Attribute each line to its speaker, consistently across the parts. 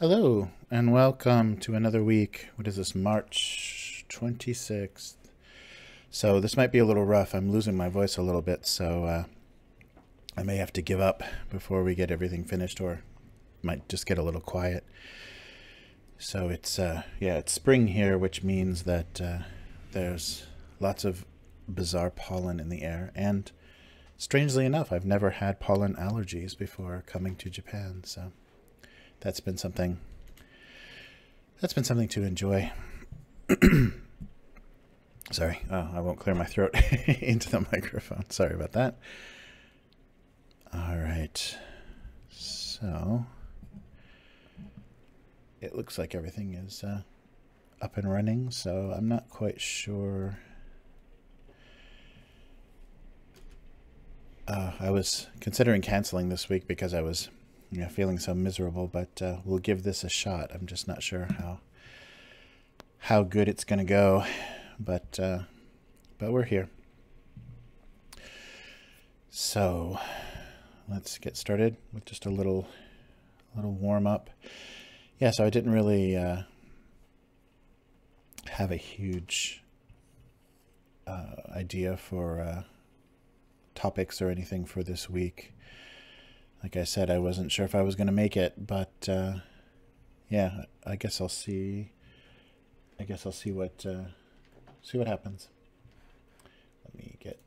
Speaker 1: Hello, and welcome to another week. What is this, March 26th? So this might be a little rough. I'm losing my voice a little bit, so I may have to give up before we get everything finished, or might just get a little quiet. So it's spring here, which means that there's lots of bizarre pollen in the air, and strangely enough, I've never had pollen allergies before coming to Japan, so that's been something to enjoy. Sorry, I won't clear my throat into the microphone. Sorry about that. All right, so it looks like everything is up and running, so I'm not quite sure. I was considering canceling this week because I was feeling so miserable, but we'll give this a shot. I'm just not sure how good it's gonna go, but we're here. So let's get started with just a little warm up. Yeah, so I didn't really have a huge idea for topics or anything for this week. Like I said, I wasn't sure if I was going to make it, but yeah, I guess I'll see. I guess I'll see what happens. Let me get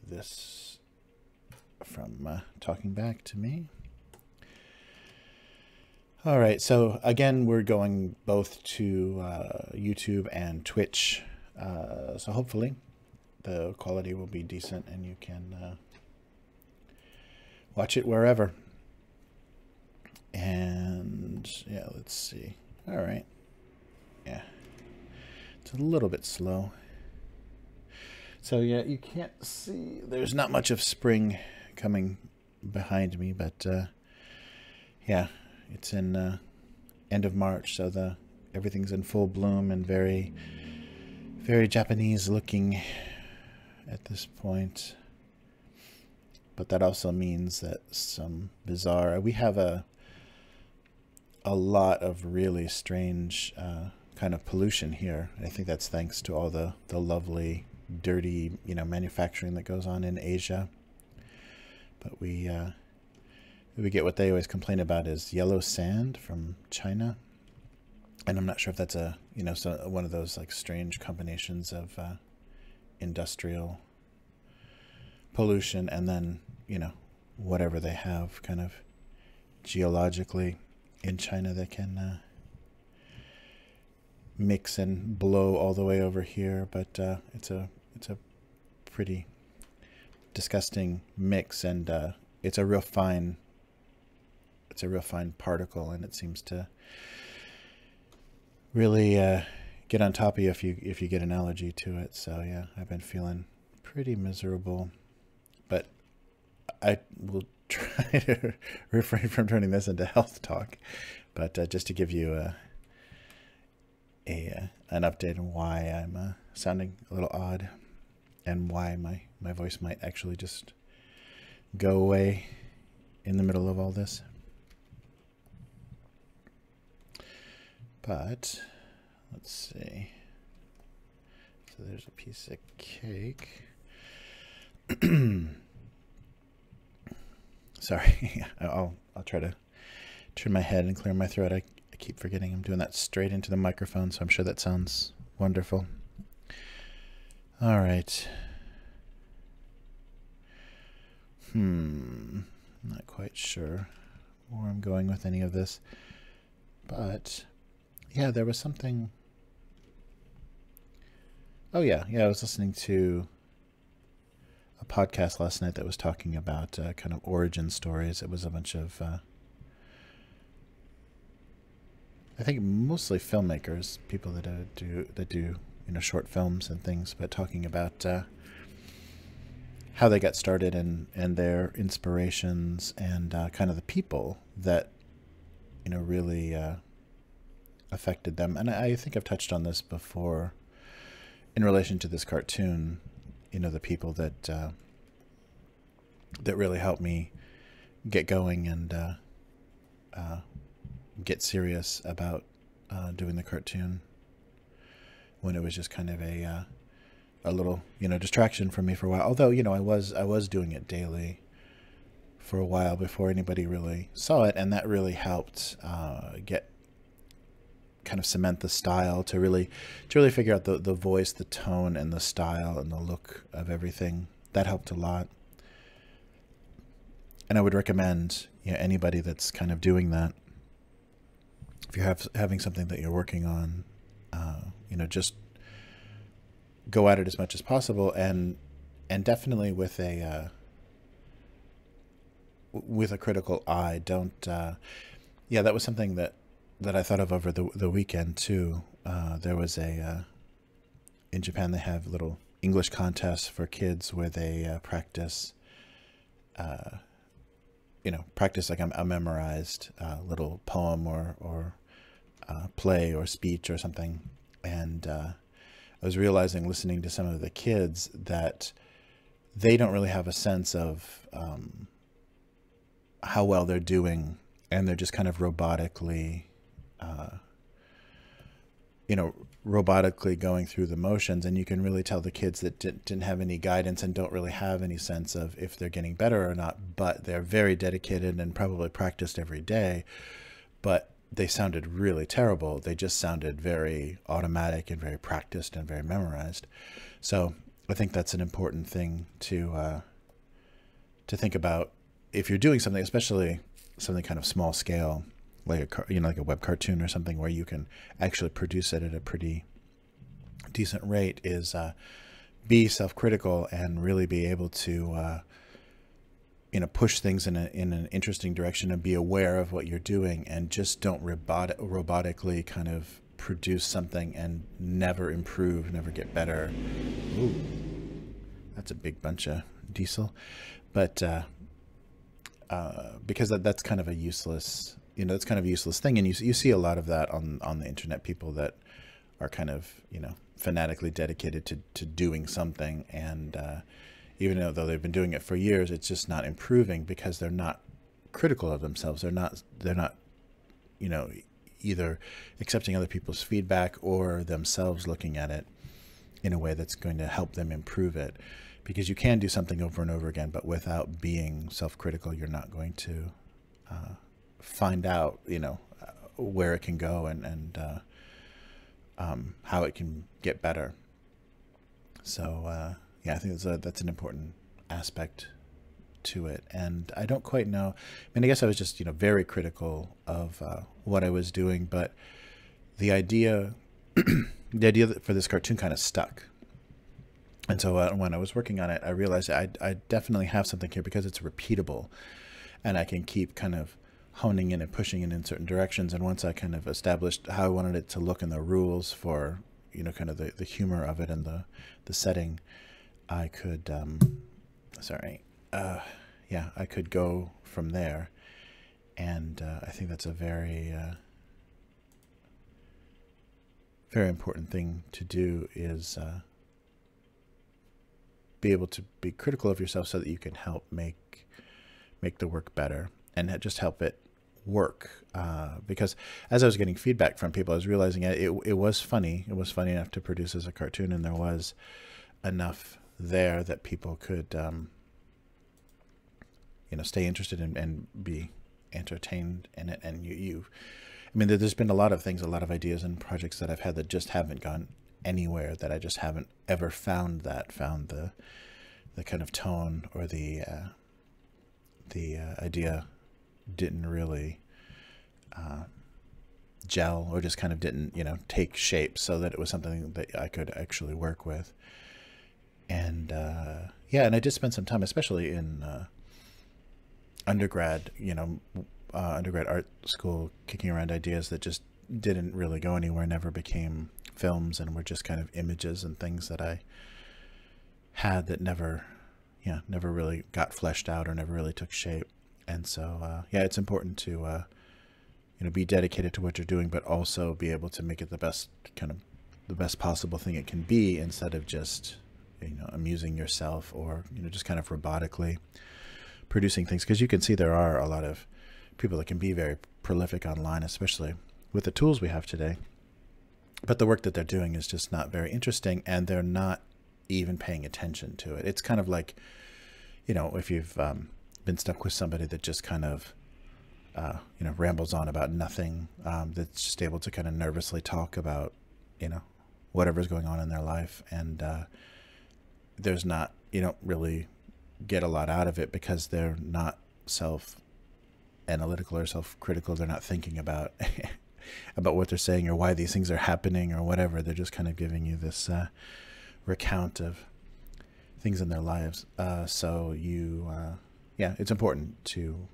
Speaker 1: this from talking back to me. All right, so again, we're going both to YouTube and Twitch, so hopefully the quality will be decent and you can watch it wherever. And yeah, let's see. All right. Yeah. It's a little bit slow. So yeah, you can't see. There's not much of spring coming behind me, but yeah, it's in end of March, so everything's in full bloom and very, very Japanese looking at this point. But that also means that some bizarre, we have a lot of really strange kind of pollution here. I think that's thanks to all the lovely, dirty, manufacturing that goes on in Asia. But we get what they always complain about is yellow sand from China. And I'm not sure if that's one of those like strange combinations of industrial pollution and then whatever they have kind of geologically in China that can mix and blow all the way over here, but it's a pretty disgusting mix, and it's a real fine particle, and it seems to really get on top of you if you get an allergy to it. So yeah, I've been feeling pretty miserable, but I will try to refrain from turning this into health talk, but just to give you an update on why I'm sounding a little odd and why my voice might actually just go away in the middle of all this. But let's see. So there's a piece of cake. Sorry, I'll try to turn my head and clear my throat. I keep forgetting I'm doing that straight into the microphone, so I'm sure that sounds wonderful. All right. Not quite sure where I'm going with any of this, but yeah, there was something. Oh yeah, I was listening to a podcast last night that was talking about kind of origin stories. It was a bunch of, I think mostly filmmakers, people that do short films and things, but talking about how they got started and their inspirations and kind of the people that really affected them. And I think I've touched on this before in relation to this cartoon. The people that really helped me get going and get serious about doing the cartoon, when it was just kind of a little, distraction for me for a while. Although, I was doing it daily for a while before anybody really saw it, and that really helped kind of cement the style, to really figure out the voice, the tone, and the style and the look of everything. That helped a lot. And I would recommend anybody that's kind of doing that, if you're having something that you're working on, just go at it as much as possible, and definitely with a critical eye. Don't that was something that I thought of over the weekend too. There was in Japan, they have little English contests for kids where they practice like a memorized little poem or play or speech or something. And I was realizing, listening to some of the kids, that they don't really have a sense of how well they're doing, and they're just kind of robotically going through the motions. And you can really tell the kids that didn't have any guidance and don't really have any sense of if they're getting better or not, but they're very dedicated and probably practiced every day, but they sounded really terrible. They just sounded very automatic and very practiced and very memorized. So I think that's an important thing to think about if you're doing something, especially something kind of small scale, like like a web cartoon or something, where you can actually produce it at a pretty decent rate, is be self-critical and really be able to push things in an interesting direction, and be aware of what you're doing, and just don't robotically kind of produce something and never improve, never get better. Ooh, that's a big bunch of diesel. But because that's kind of a useless, that's kind of a useless thing. And you see a lot of that on the internet, people that are kind of, fanatically dedicated to doing something. And even though they've been doing it for years, it's just not improving because they're not critical of themselves. They're not, either accepting other people's feedback or themselves looking at it in a way that's going to help them improve it. Because you can do something over and over again, but without being self-critical, you're not going to find out, where it can go and how it can get better. So yeah, I think that's an important aspect to it. And I don't quite know. I mean, I guess I was just very critical of what I was doing, but the idea for this cartoon kind of stuck. And so when I was working on it, I realized I definitely have something here, because it's repeatable, and I can keep kind of honing in and pushing it in certain directions. And once I kind of established how I wanted it to look and the rules for, kind of the humor of it and the setting, I could, I could go from there. And I think that's a very, very important thing to do, is be able to be critical of yourself so that you can help make the work better, and just help it work. Because as I was getting feedback from people, I was realizing it was funny. It was funny enough to produce as a cartoon, and there was enough there that people could, stay interested and be entertained in it. And I mean, there's been a lot of things, a lot of ideas and projects that I've had that just haven't gone anywhere, that I just haven't ever found the kind of tone, or the idea didn't really gel, or just kind of didn't take shape, so that it was something that I could actually work with. And yeah, and I did spend some time, especially in undergrad undergrad art school, kicking around ideas that just didn't really go anywhere, never became films, and were just kind of images and things that I had that never really got fleshed out, or never really took shape. And so yeah, it's important to be dedicated to what you're doing, but also be able to make it the best possible thing it can be, instead of just amusing yourself, or just kind of robotically producing things. Because you can see there are a lot of people that can be very prolific online, especially with the tools we have today. But the work that they're doing is just not very interesting, and they're not even paying attention to it. It's kind of like, you know, if you've been stuck with somebody that just kind of, you know, rambles on about nothing, that's just able to kind of nervously talk about, you know, whatever's going on in their life. And there's not, you don't really get a lot out of it because they're not self-analytical or self-critical. They're not thinking about about what they're saying or why these things are happening or whatever. They're just kind of giving you this recount of things in their lives. So you, yeah, it's important to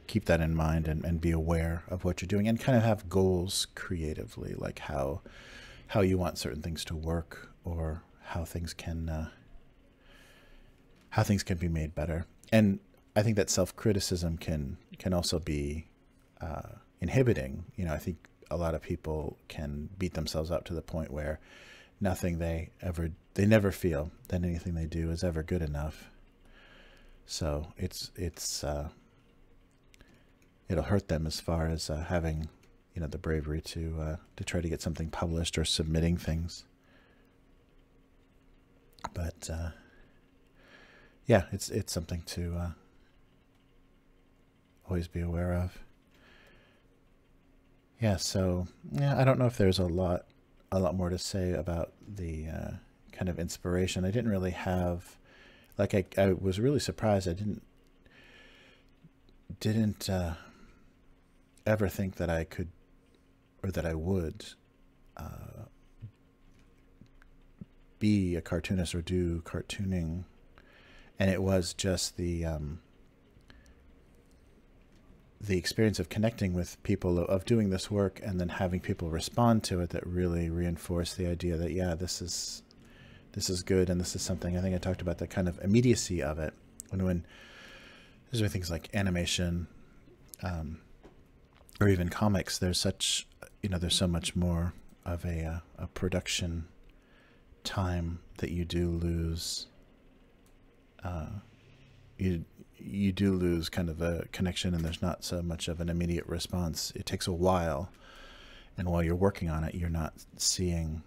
Speaker 1: keep that in mind and be aware of what you're doing and kind of have goals creatively, like how you want certain things to work or how things can be made better. And I think that self-criticism can also be inhibiting. You know, I think a lot of people can beat themselves up to the point where nothing they never feel that anything they do is ever good enough. So it'll hurt them as far as having, you know, the bravery to try to get something published or submitting things. But yeah, it's something to always be aware of. Yeah, so yeah, I don't know if there's a lot more to say about the kind of inspiration. I didn't really have, like, I was really surprised. I didn't ever think that I could, or that I would be a cartoonist or do cartooning. And it was just the experience of connecting with people, of doing this work and then having people respond to it, that really reinforced the idea that, yeah, this is good, and this is something. I think I talked about the kind of immediacy of it when there's things like animation, or even comics. There's such, you know, there's so much more of a production time that you do lose. You do lose kind of a connection, and there's not so much of an immediate response. It takes a while, and while you're working on it, you're not seeing,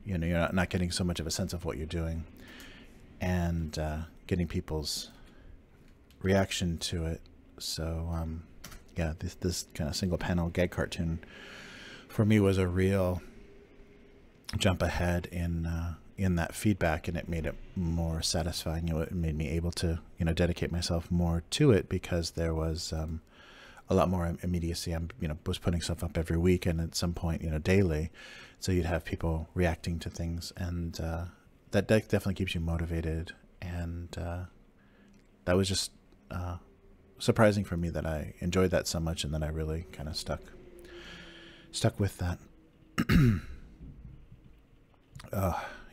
Speaker 1: you know, you're not getting so much of a sense of what you're doing, and getting people's reaction to it. So yeah, this kind of single panel gag cartoon for me was a real jump ahead in that feedback, and it made it more satisfying. You know, it made me able to, you know, dedicate myself more to it because there was a lot more immediacy. I'm, you know, was putting stuff up every week, and at some point, you know, daily. So you'd have people reacting to things, and that definitely keeps you motivated. And that was just surprising for me that I enjoyed that so much, and that I really kind of stuck with that.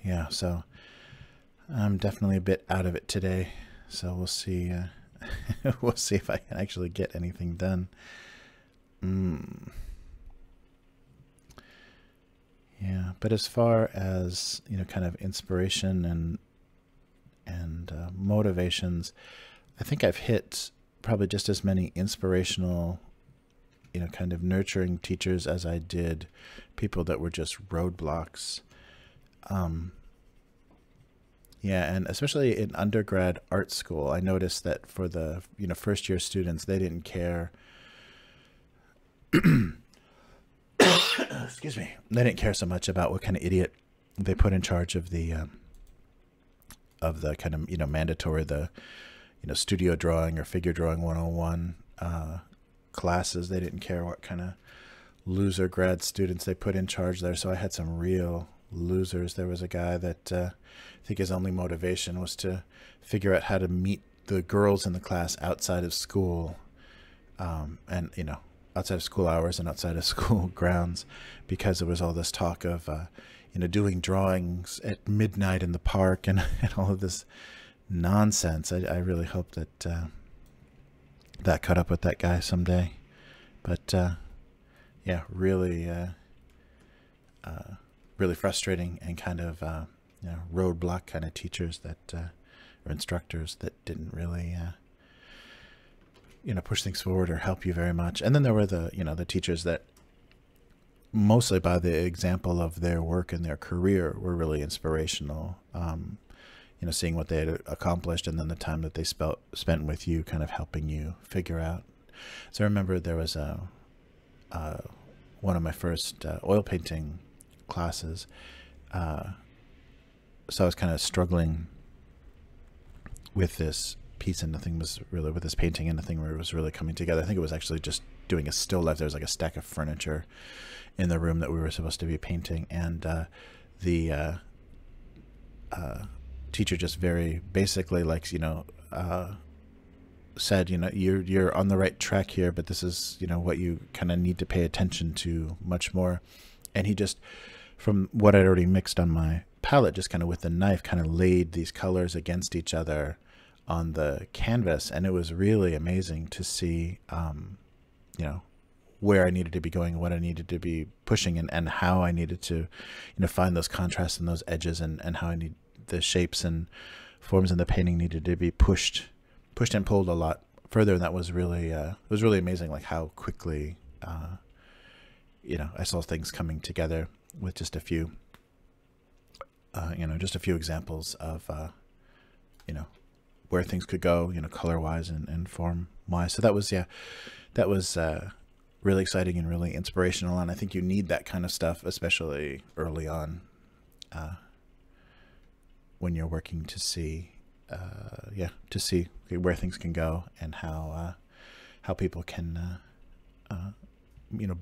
Speaker 1: Yeah, so I'm definitely a bit out of it today, so we'll see. We'll see if I can actually get anything done. Yeah, but as far as, you know, kind of inspiration and motivations, I think I've hit probably just as many inspirational, you know, kind of nurturing teachers as I did people that were just roadblocks. Yeah, and especially in undergrad art school, I noticed that for the, you know, first year students, they didn't care. Excuse me. They didn't care so much about what kind of idiot they put in charge of the kind of, you know, mandatory, the, you know, studio drawing or figure drawing 101 classes. They didn't care what kind of loser grad students they put in charge there. So I had some real losers. There was a guy that I think his only motivation was to figure out how to meet the girls in the class outside of school, and, you know, outside of school hours and outside of school grounds, because there was all this talk of you know, doing drawings at midnight in the park and all of this nonsense. I really hope that that caught up with that guy someday. But yeah, really really frustrating, and kind of you know, roadblock kind of teachers that or instructors that didn't really push things forward or help you very much. And then there were the teachers that, mostly by the example of their work and their career, were really inspirational. Seeing what they had accomplished, and then the time that they spent with you, kind of helping you figure out. So I remember there was one of my first oil painting classes. So I was kind of struggling with this piece, and nothing was really, with this painting, and nothing was really coming together. I think it was actually just doing a still life. There was like a stack of furniture in the room that we were supposed to be painting, and the teacher just very basically, like, said, you're on the right track here, but this is, what you kind of need to pay attention to much more. And he just, from what I'd already mixed on my palette, just kind of with the knife, kind of laid these colors against each other on the canvas. And it was really amazing to see, where I needed to be going, what I needed to be pushing, and how I needed to, find those contrasts and those edges, and how I need the shapes and forms in the painting needed to be pushed and pulled a lot further. And that was really, it was really amazing, like how quickly, I saw things coming together with just a few, examples of, where things could go, color-wise and form-wise. So that was really exciting and really inspirational. And I think you need that kind of stuff, especially early on, when you're working to see, where things can go, and how people can,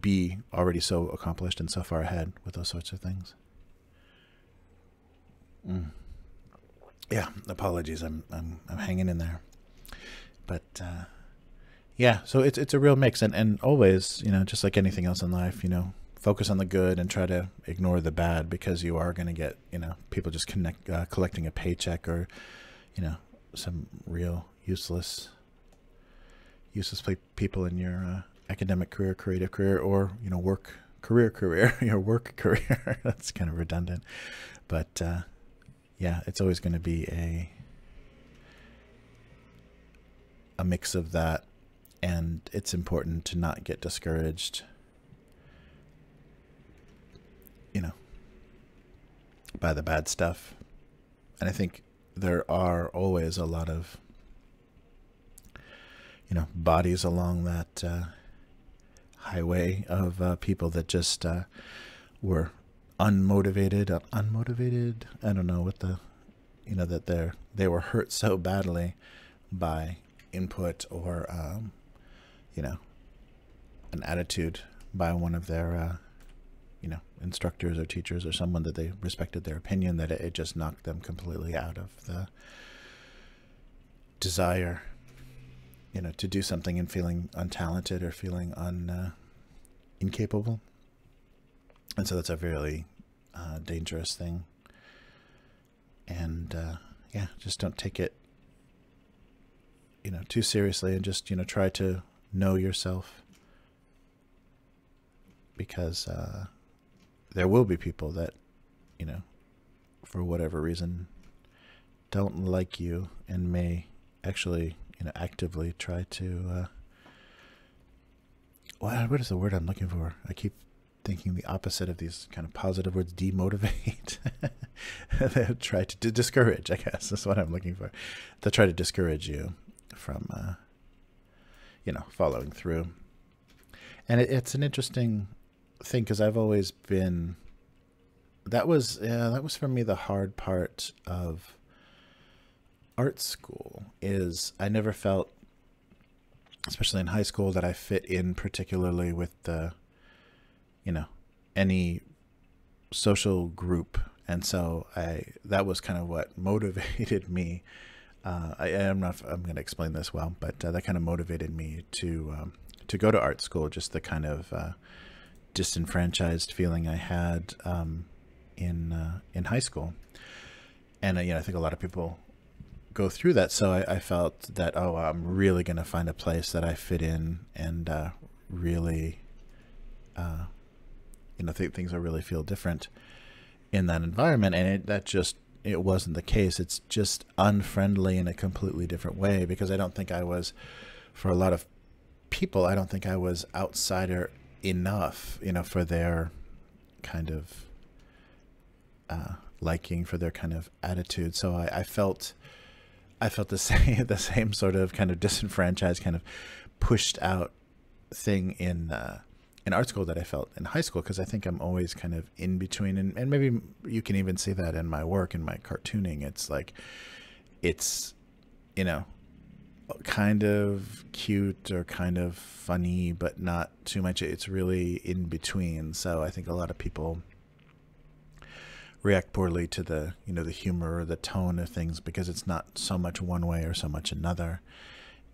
Speaker 1: be already so accomplished and so far ahead with those sorts of things. Yeah, apologies, I'm hanging in there, but so it's a real mix, and always, just like anything else in life, focus on the good and try to ignore the bad, because you are going to get, people just collecting a paycheck, or, some real useless people in your academic career, creative career, or, work career, your work career. That's kind of redundant, but it's always going to be a mix of that, and it's important to not get discouraged, by the bad stuff. And I think there are always a lot of, bodies along that highway of people that just were unmotivated. I don't know what the, that they were hurt so badly by input, or, an attitude by one of their, instructors or teachers, or someone that they respected their opinion, that it just knocked them completely out of the desire, to do something, and feeling untalented, or feeling incapable. And so that's a really dangerous thing. And just don't take it, too seriously, and just, try to know yourself, because there will be people that, for whatever reason, don't like you, and may actually, actively try to, what is the word I'm looking for? I keep thinking the opposite of these kind of positive words, demotivate. They'll try to discourage, I guess, is what I'm looking for. They'll try to discourage you from, following through. And it's an interesting thing, because I've always been, that was for me the hard part of art school, is I never felt, especially in high school, that I fit in particularly with the, any social group. And so that was kind of what motivated me. I'm going to explain this well, but that kind of motivated me to go to art school, just the kind of disenfranchised feeling I had in high school. And I think a lot of people go through that. So I felt that, I'm really going to find a place that I fit in, and really, think things will really feel different in that environment. And it wasn't the case. It's just unfriendly in a completely different way, because I don't think I was for a lot of people, I don't think I was outsider enough, for their kind of liking, for their kind of attitude. So I felt the same sort of kind of disenfranchised, kind of pushed out thing in art school that I felt in high school, because I think I'm always kind of in between, and maybe you can even see that in my work, in my cartooning. It's like, it's, kind of cute or kind of funny, but not too much. It's really in between. So I think a lot of people react poorly to the, the humor or the tone of things, because it's not so much one way or so much another.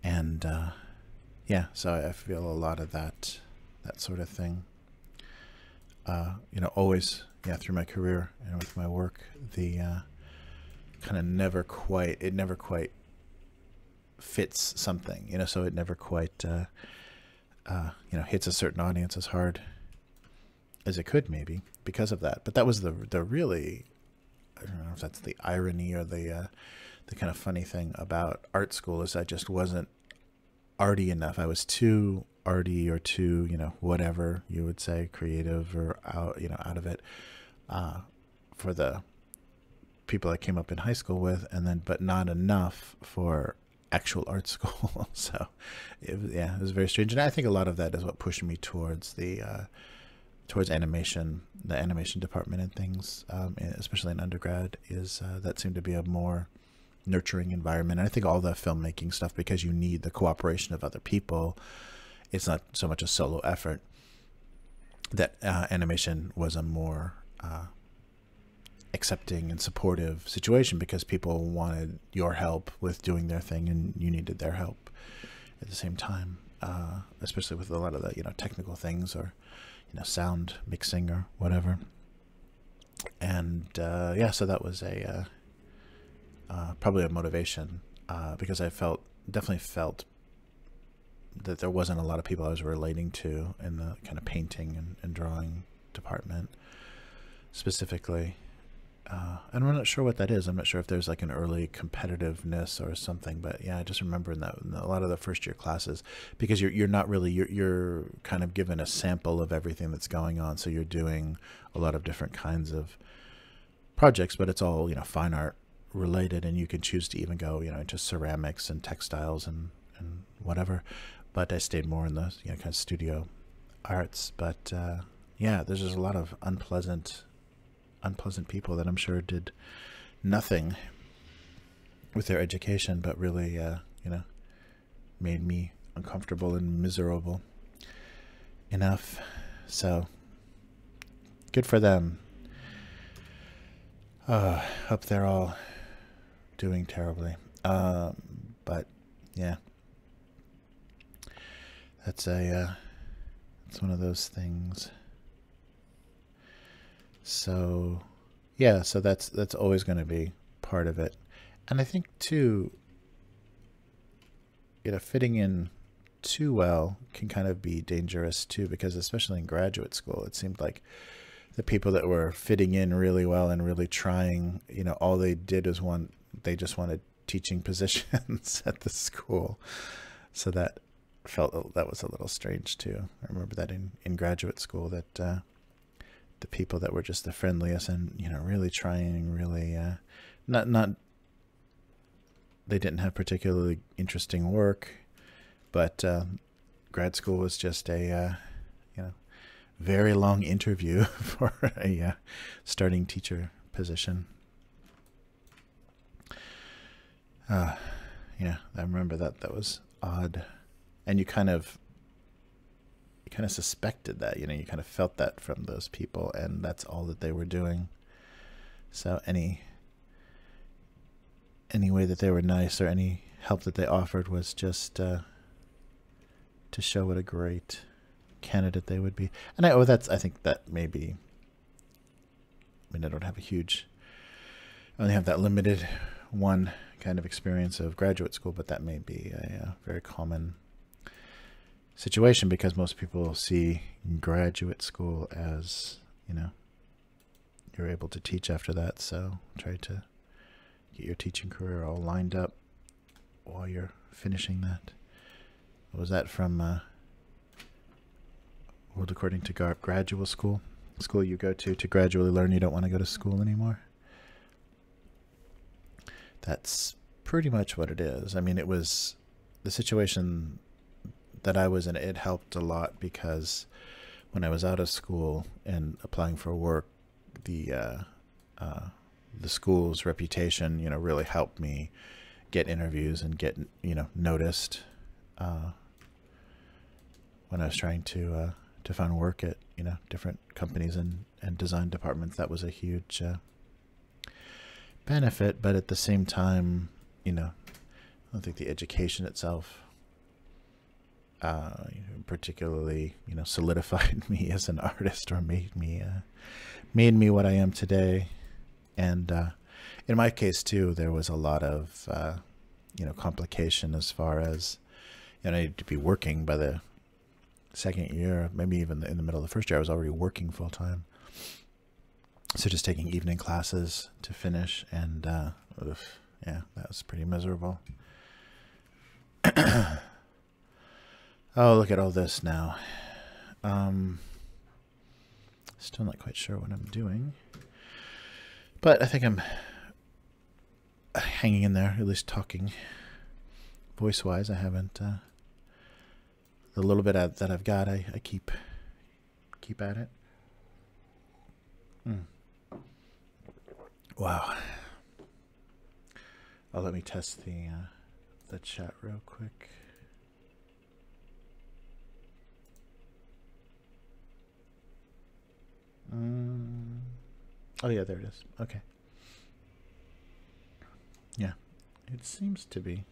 Speaker 1: And yeah, so I feel a lot of that sort of thing. Always, through my career and with my work, the kind of never quite fits something, so it never quite, hits a certain audience as hard as it could, maybe because of that. But that was the really, I don't know if that's the irony or the kind of funny thing about art school, is I just wasn't arty enough. I was too arty, or too, whatever you would say, creative, or out, out of it, for the people I came up in high school with, but not enough for actual art school. So it was very strange. And I think a lot of that is what pushed me towards towards animation, the animation department and things, especially in undergrad, is that seemed to be a more nurturing environment. And I think all the filmmaking stuff, because you need the cooperation of other people, it's not so much a solo effort, that animation was a more accepting and supportive situation, because people wanted your help with doing their thing, and you needed their help at the same time, especially with a lot of the technical things, or sound mixing or whatever. And yeah, so that was a probably a motivation, because I definitely felt that there wasn't a lot of people I was relating to in the kind of painting and drawing department specifically. And I'm not sure what that is. I'm not sure if there's like an early competitiveness or something, but yeah, I just remember in a lot of the first year classes, because you're not really, you're kind of given a sample of everything that's going on. So you're doing a lot of different kinds of projects, but it's all, fine art related, and you can choose to even go, into ceramics and textiles and whatever. But I stayed more in the, kind of studio arts. But yeah, there's just a lot of unpleasant people that I'm sure did nothing with their education, but really, made me uncomfortable and miserable enough. So good for them. Hope they're all doing terribly. But yeah, it's one of those things. So yeah, so that's always going to be part of it. And I think too, fitting in too well can kind of be dangerous too, because especially in graduate school, it seemed like the people that were fitting in really well and really trying, all they did was they just wanted teaching positions at the school. So that was a little strange too. I remember that in graduate school, that the people that were just the friendliest and really trying, really not they didn't have particularly interesting work, but grad school was just a very long interview for a starting teacher position. Yeah, I remember that was odd, and you kind of suspected that, you kind of felt that from those people, and that's all that they were doing. So any way that they were nice, or any help that they offered, was just to show what a great candidate they would be. And I think that maybe, I mean, I don't have I only have that limited one kind of experience of graduate school, but that may be a very common situation, because most people see graduate school as, you're able to teach after that. So try to get your teaching career all lined up while you're finishing that. was that from World According to Gradual School? School you go to gradually learn you don't want to go to school anymore. That's pretty much what it is. I mean, it was the situation that I was in. It helped a lot because when I was out of school and applying for work, the school's reputation, really helped me get interviews and get, noticed when I was trying to find work at, different companies and design departments. That was a huge benefit, but at the same time, I don't think the education itself particularly, solidified me as an artist or made me what I am today. And in my case too, there was a lot of complication as far as I needed to be working by the second year, maybe even in the middle of the first year. I was already working full time, so just taking evening classes to finish, and yeah, that was pretty miserable. Oh, look at all this now. Still not quite sure what I'm doing, but I think I'm hanging in there, at least talking voice-wise. I haven't the little bit that I've got, I keep at it. Wow. Oh, let me test the chat real quick. Oh yeah, there it is. Okay. Yeah, it seems to be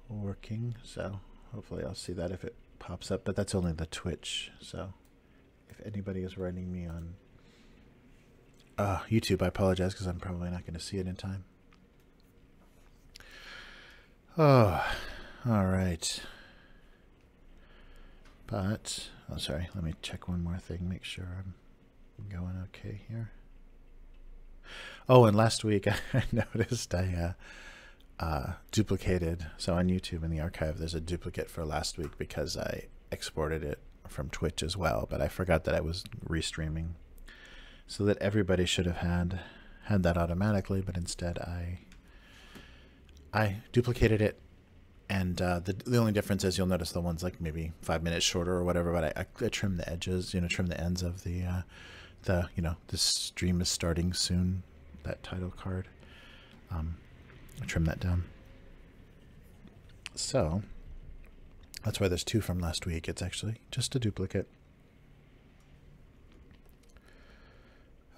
Speaker 1: working, so hopefully I'll see that if it pops up, but that's only the Twitch. So if anybody is writing me on YouTube, I apologize because I'm probably not going to see it in time. Oh, all right. But, oh, sorry, let me check one more thing, make sure I'm going okay here. Oh, and last week I noticed I duplicated. So on YouTube in the archive, there's a duplicate for last week because I exported it from Twitch as well, but I forgot that I was restreaming, so that everybody should have had that automatically, but instead I duplicated it. And the only difference is you'll notice the ones like maybe 5 minutes shorter or whatever, but I trim the edges, trim the ends of the this stream is starting soon, that title card. I trim that down. So that's why there's two from last week. It's actually just a duplicate.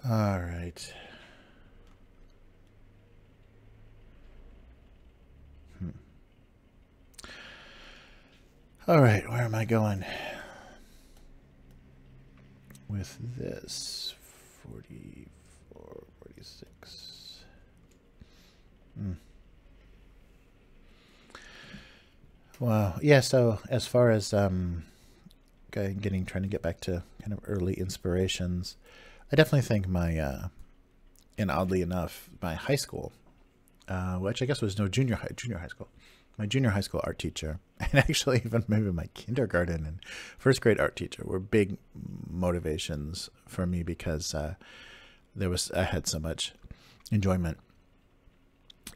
Speaker 1: All right. All right, where am I going with this? 44, 46. Wow. Yeah, so as far as trying to get back to kind of early inspirations, I definitely think my and oddly enough, my high school, which I guess was junior high school. My junior high school art teacher, and actually even maybe my kindergarten and first grade art teacher, were big motivations for me because I had so much enjoyment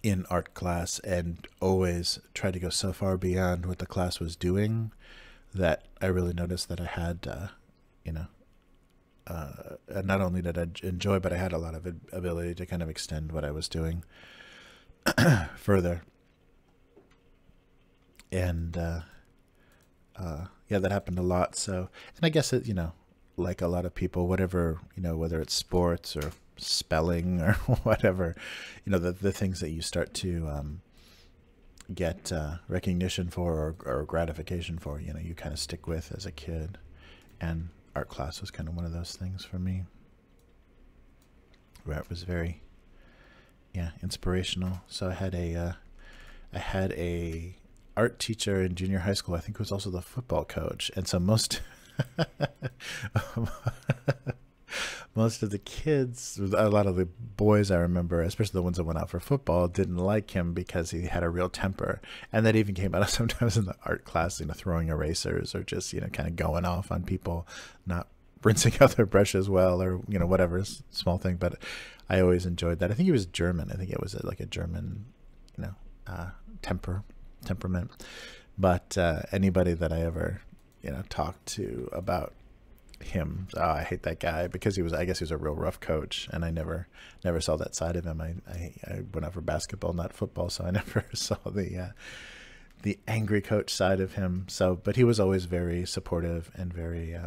Speaker 1: in art class and always tried to go so far beyond what the class was doing that I really noticed that I had, not only did I enjoy, but I had a lot of ability to kind of extend what I was doing further. And yeah, that happened a lot. So, and I guess it, like a lot of people, whatever, whether it's sports or spelling or whatever, the things that you start to get recognition for or gratification for, you kind of stick with as a kid. And art class was kind of one of those things for me, where it was very, inspirational. So I had a art teacher in junior high school. I think who was also the football coach, and so most most of the kids, a lot of the boys I remember, especially the ones that went out for football, didn't like him because he had a real temper. And that even came out sometimes in the art class, throwing erasers or just, kind of going off on people, not rinsing out their brushes well, or, whatever small thing. But I always enjoyed that. I think he was German. I think it was like a German, temperament. But anybody that I ever, talked to about him, oh, I hate that guy, because I guess he was a real rough coach, and I never saw that side of him. I went out for basketball, not football, so I never saw the angry coach side of him. So, but he was always very supportive and very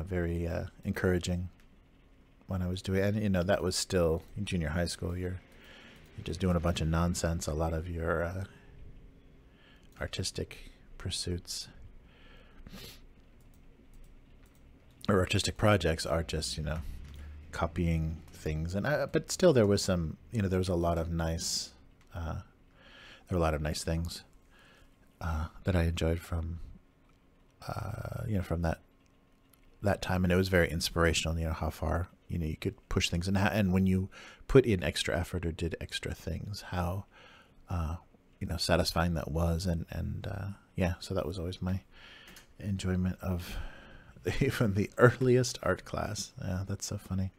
Speaker 1: very encouraging when I was doing, and that was still in junior high school. You're just doing a bunch of nonsense. A lot of your artistic pursuits or artistic projects are just, copying things. And but still there was some, there was a lot of nice, there were a lot of nice things that I enjoyed from, from that time. And it was very inspirational, how far, you could push things, and when you put in extra effort or did extra things, how, satisfying that was. And yeah, so that was always my enjoyment of even the earliest art class. Yeah, that's so funny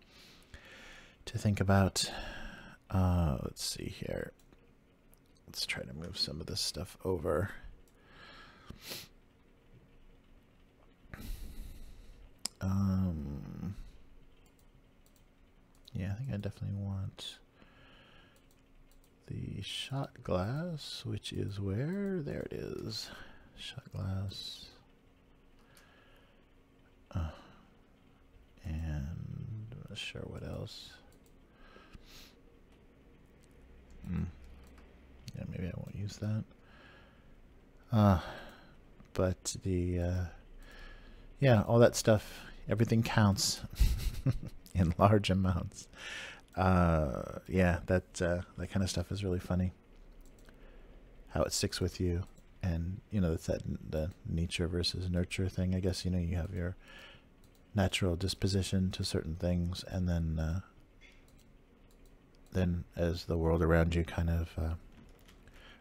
Speaker 1: to think about. Let's see here. Let's try to move some of this stuff over. Yeah, I think I definitely want the shot glass, which is where? There it is. Shot glass. And I'm not sure what else. Yeah, maybe I won't use that. But the yeah, all that stuff, everything counts in large amounts. Yeah, that kind of stuff is really funny. How it sticks with you, and that's the nature versus nurture thing. I guess you have your natural disposition to certain things, and then as the world around you kind of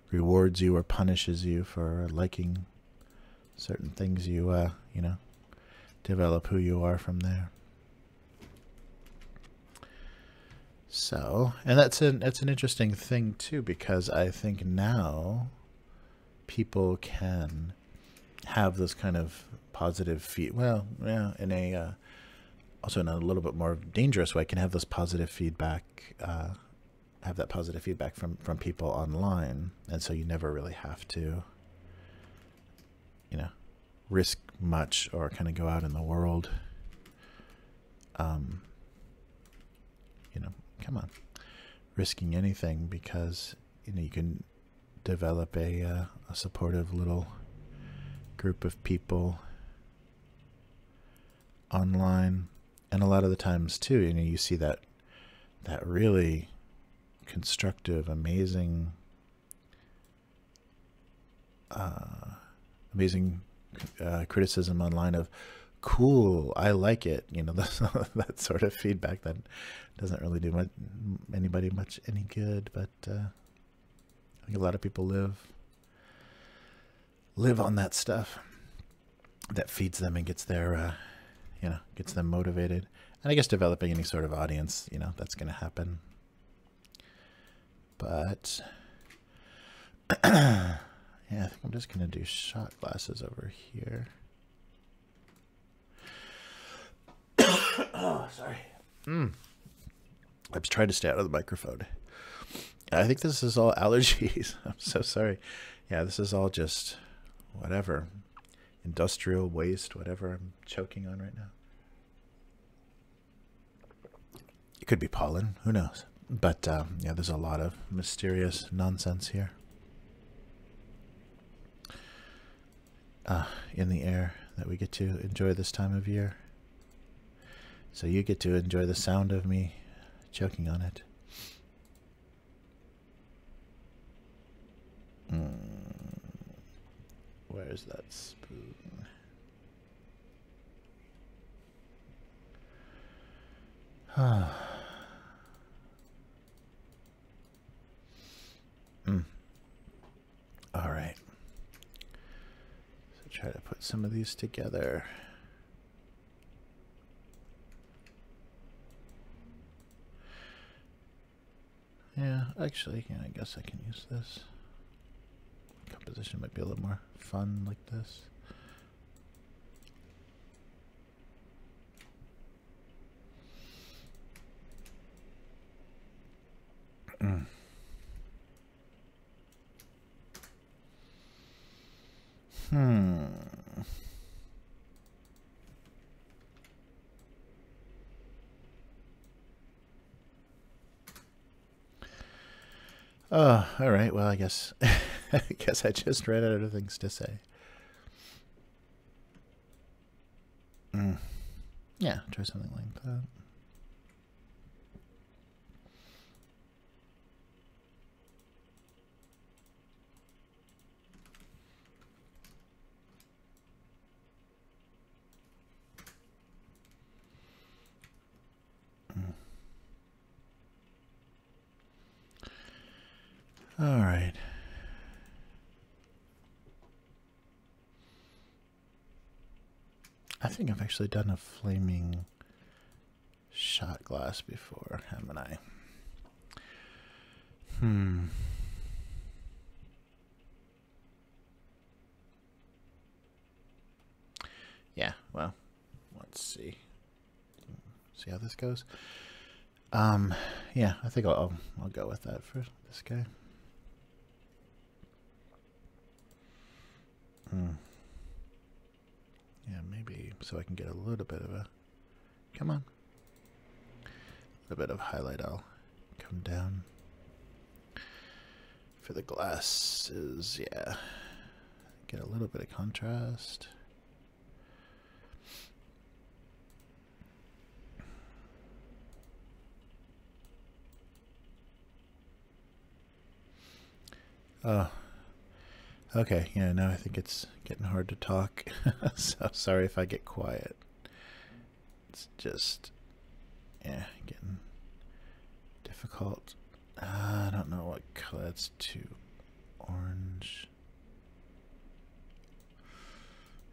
Speaker 1: rewards you or punishes you for liking certain things, you develop who you are from there. So, and that's an interesting thing too, because I think now people can have this kind of positive well, yeah, in a also in a little bit more dangerous way, can have this positive feedback, have that positive feedback from people online, and so you never really have to, risk much or kind of go out in the world. Come on, risking anything, because you can develop a supportive little group of people online. And a lot of the times too, you see that really constructive, amazing criticism online of, cool, I like it, that sort of feedback that doesn't really do anybody much any good. But I think a lot of people live on that stuff that feeds them and gets their gets them motivated. And I guess developing any sort of audience, that's going to happen. But yeah, I think I'm just going to do shot glasses over here. Oh, sorry. I was trying to stay out of the microphone. I think this is all allergies. I'm so sorry. Yeah, this is all just whatever. Industrial waste, whatever I'm choking on right now. It could be pollen. Who knows? But yeah, there's a lot of mysterious nonsense here in the air that we get to enjoy this time of year. So you get to enjoy the sound of me choking on it. Where's that spoon? All right. So try to put some of these together. Yeah, actually, yeah, I guess I can use this. Composition might be a little more fun like this. Oh, all right. Well, I guess I guess I just ran out of things to say. Yeah, try something like that. All right. I think I've actually done a flaming shot glass before, haven't I? Yeah, well, let's see. See how this goes. Yeah, I think I'll go with that for this guy. Yeah, maybe so I can get a little bit of a, come on, a little bit of highlight. I'll come down for the glasses. Yeah, get a little bit of contrast. Oh, okay. Yeah, now I think it's getting hard to talk. So sorry if I get quiet. It's just, yeah, getting difficult. I don't know what color. It's too orange.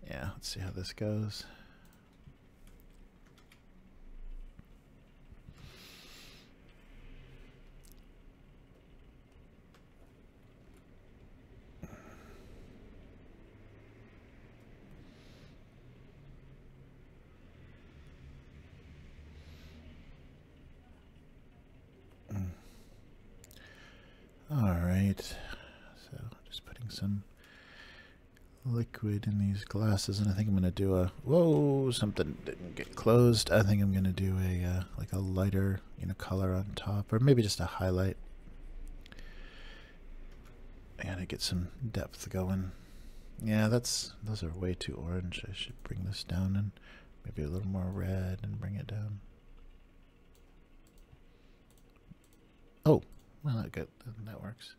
Speaker 1: Yeah, let's see how this goes. All right, so just putting some liquid in these glasses, and I think I'm gonna do a, whoa, something didn't get closed. I think I'm gonna do a like a lighter, color on top, or maybe just a highlight. I gotta get some depth going. Yeah, those are way too orange. I should bring this down and maybe a little more red and bring it down. Oh, well, good. That works.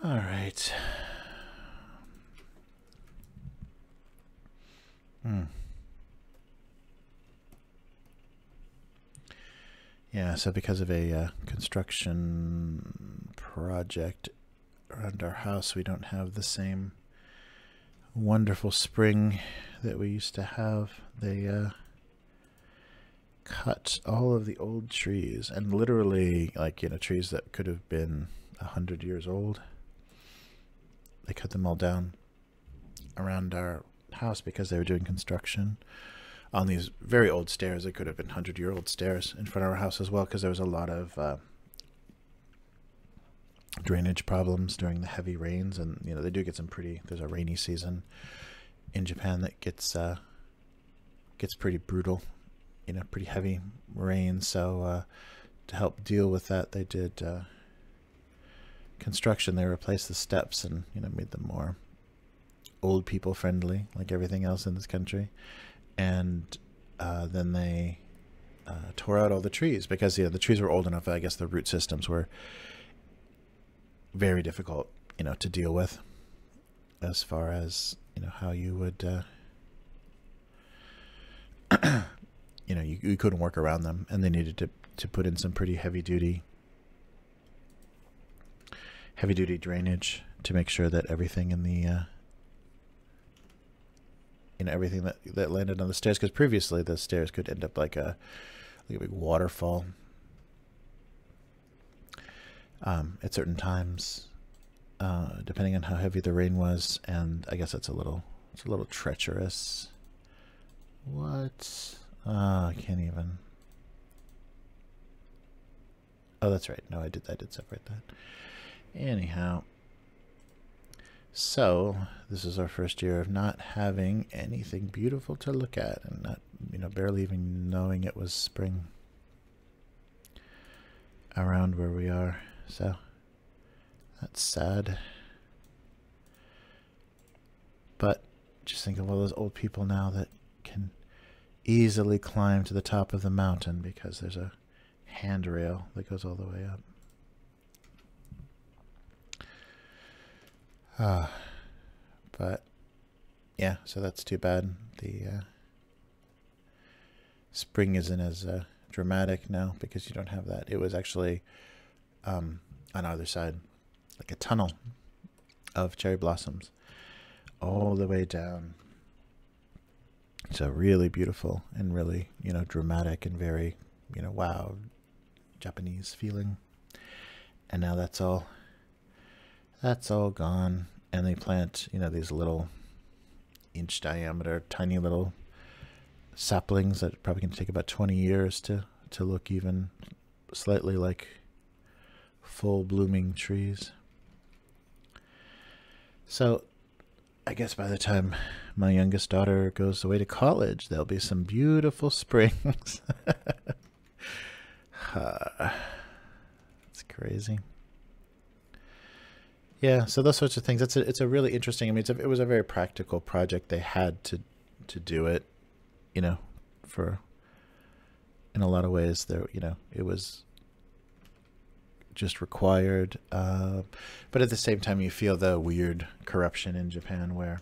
Speaker 1: All right. Yeah, so because of a construction project around our house, we don't have the same wonderful spring that we used to have. They cut all of the old trees, and literally, like, trees that could have been 100 years old. They cut them all down around our house because they were doing construction on these very old stairs. It could have been 100-year-old stairs in front of our house as well, because there was a lot of drainage problems during the heavy rains, and they do get some pretty. There's a rainy season in Japan that gets pretty brutal, pretty heavy rain. So to help deal with that, they did construction. They replaced the steps and made them more old people friendly, like everything else in this country. And then they tore out all the trees because the trees were old enough. I guess the root systems were very difficult, to deal with, as far as how you would, you you couldn't work around them, and they needed to put in some pretty heavy duty drainage to make sure that everything in the everything that landed on the stairs, because previously the stairs could end up like a big waterfall at certain times, depending on how heavy the rain was, and I guess it's a little treacherous. What? I can't even. Oh, that's right. No, I did separate that. Anyhow, so this is our first year of not having anything beautiful to look at, and not, barely even knowing it was spring around where we are. So that's sad. But just think of all those old people now that can easily climb to the top of the mountain because there's a handrail that goes all the way up. But yeah, so that's too bad. The spring isn't as dramatic now because you don't have that. It was actually on either side, like a tunnel of cherry blossoms all the way down. So really beautiful and really, dramatic and very, wow, Japanese feeling. And now that's all gone. And they plant, these little inch diameter, tiny little saplings that probably can take about 20 years to look even slightly like full blooming trees. So I guess by the time my youngest daughter goes away to college, there'll be some beautiful springs. It's crazy. Yeah, so those sorts of things. It's a really interesting. I mean, it was a very practical project. They had to do it, for in a lot of ways. There, it was just required. But at the same time, you feel the weird corruption in Japan, where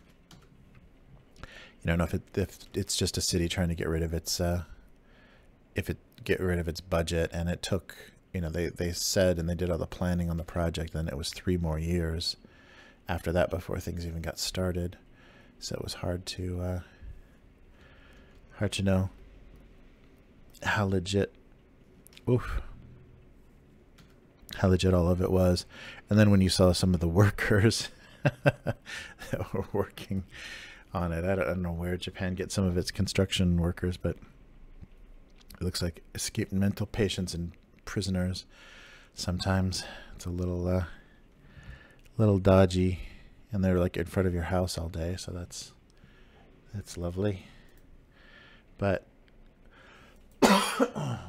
Speaker 1: you don't know if it's just a city trying to get rid of its budget, and it took. They said, and they did all the planning on the project, and it was 3 more years after that before things even got started. So it was hard to know how legit all of it was. And then when you saw some of the workers that were working on it, I don't know where Japan gets some of its construction workers, but it looks like escaped mental patients and prisoners. Sometimes it's a little dodgy, and they're like in front of your house all day, so that's lovely. But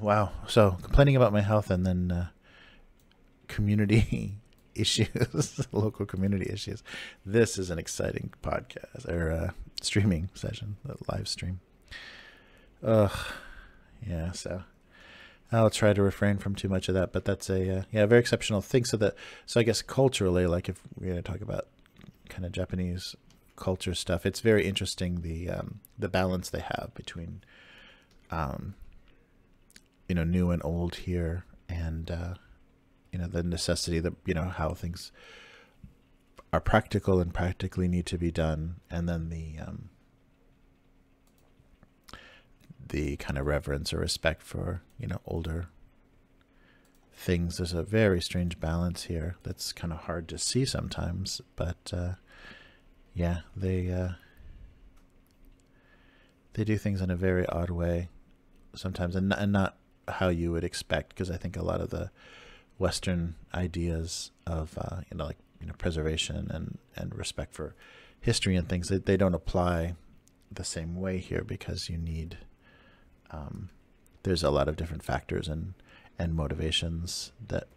Speaker 1: wow, so complaining about my health and then community issues, local community issues. This is an exciting podcast or streaming session, a live stream. Yeah, so I'll try to refrain from too much of that, but that's a very exceptional thing. So I guess culturally, like if we're going to talk about kind of Japanese culture stuff, it's very interesting the balance they have between new and old here, and the necessity that how things are practical and practically need to be done, and then the kind of reverence or respect for older things. There's a very strange balance here that's kind of hard to see sometimes, but yeah, they do things in a very odd way sometimes, and not how you would expect, because I think a lot of the Western ideas of preservation and respect for history and things, they don't apply the same way here, because you need there's a lot of different factors and motivations that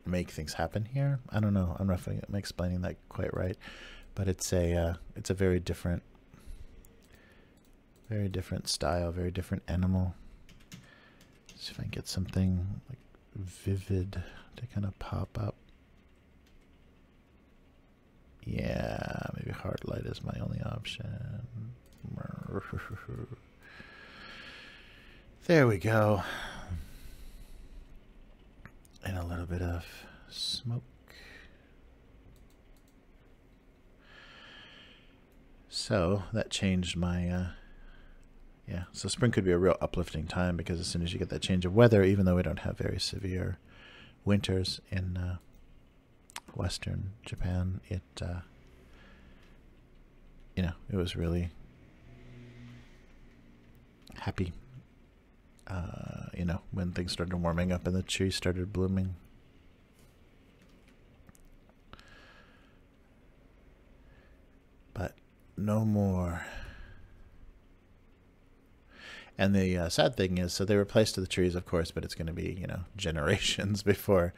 Speaker 1: make things happen here. I don't know. I'm not if I'm explaining that quite right, but it's a very different style, very different animal. Let's see if I can get something like vivid to kind of pop up. Yeah, maybe hard light is my only option. There we go. And a little bit of smoke. So that changed my, yeah, so spring could be a real uplifting time because as soon as you get that change of weather, even though we don't have very severe winters in Western Japan, it, you know, it was really happy, you know, when things started warming up and the trees started blooming. But no more. And the sad thing is, so they replaced the trees, of course, but it's going to be, you know, generations before,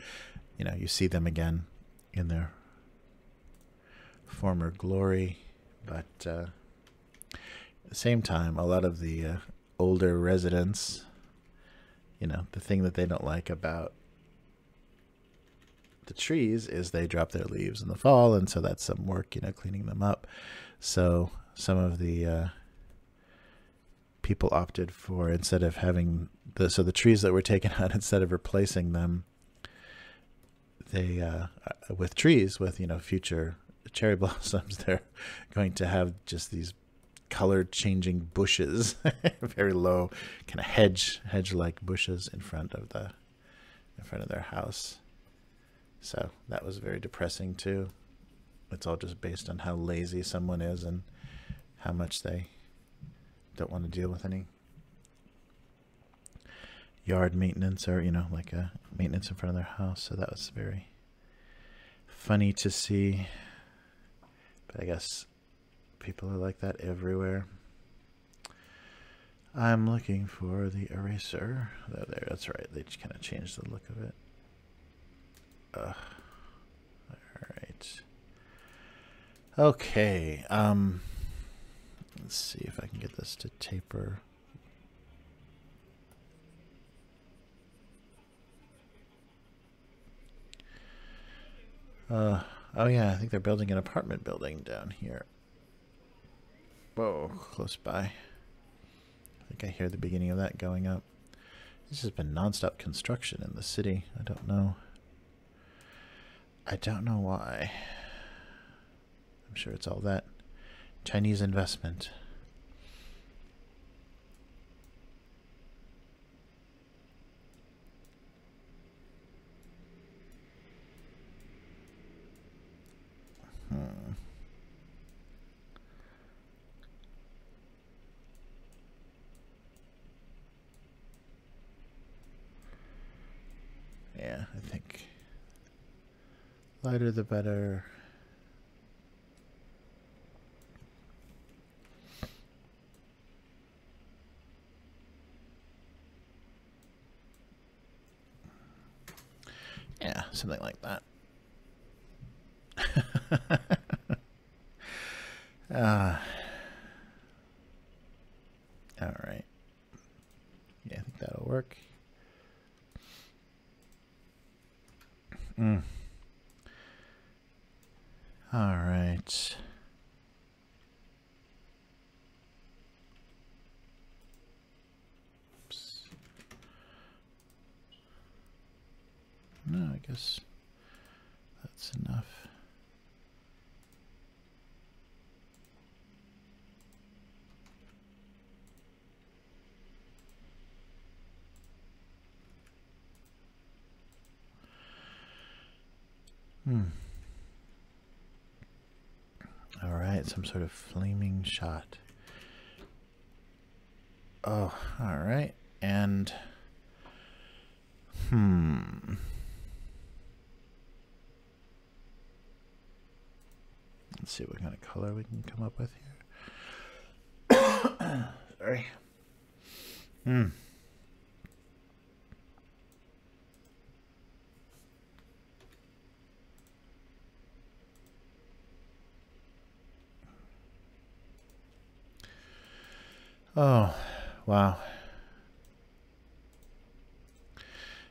Speaker 1: you know, you see them again in their former glory. But at the same time, a lot of the older residents, you know, the thing that they don't like about the trees is they drop their leaves in the fall, and so that's some work, you know, cleaning them up. So some of the people opted for, instead of having the trees that were taken out, instead of replacing them, they with trees with, you know, future cherry blossoms, they're going to have just these color changing bushes, very low, kind of hedge like bushes in front of their house. So that was very depressing too. It's all just based on how lazy someone is and how much they don't want to deal with any yard maintenance or, you know, like a maintenance in front of their house. So that was very funny to see. But I guess people are like that everywhere. I'm looking for the eraser. Oh, there, that's right. They just kind of changed the look of it. All right. Okay. Let's see if I can get this to taper. Oh yeah, I think they're building an apartment building down here. Whoa, close by. I think I hear the beginning of that going up. This has been nonstop construction in the city. I don't know why. I'm sure it's all that Chinese investment. Yeah, I think lighter the better. Yeah, something like that. All right. Yeah, I think that'll work. All right. Oops. No, I guess that's enough. All right, some sort of flaming shot. Oh, all right. And let's see what kind of color we can come up with here. Sorry. Oh, wow.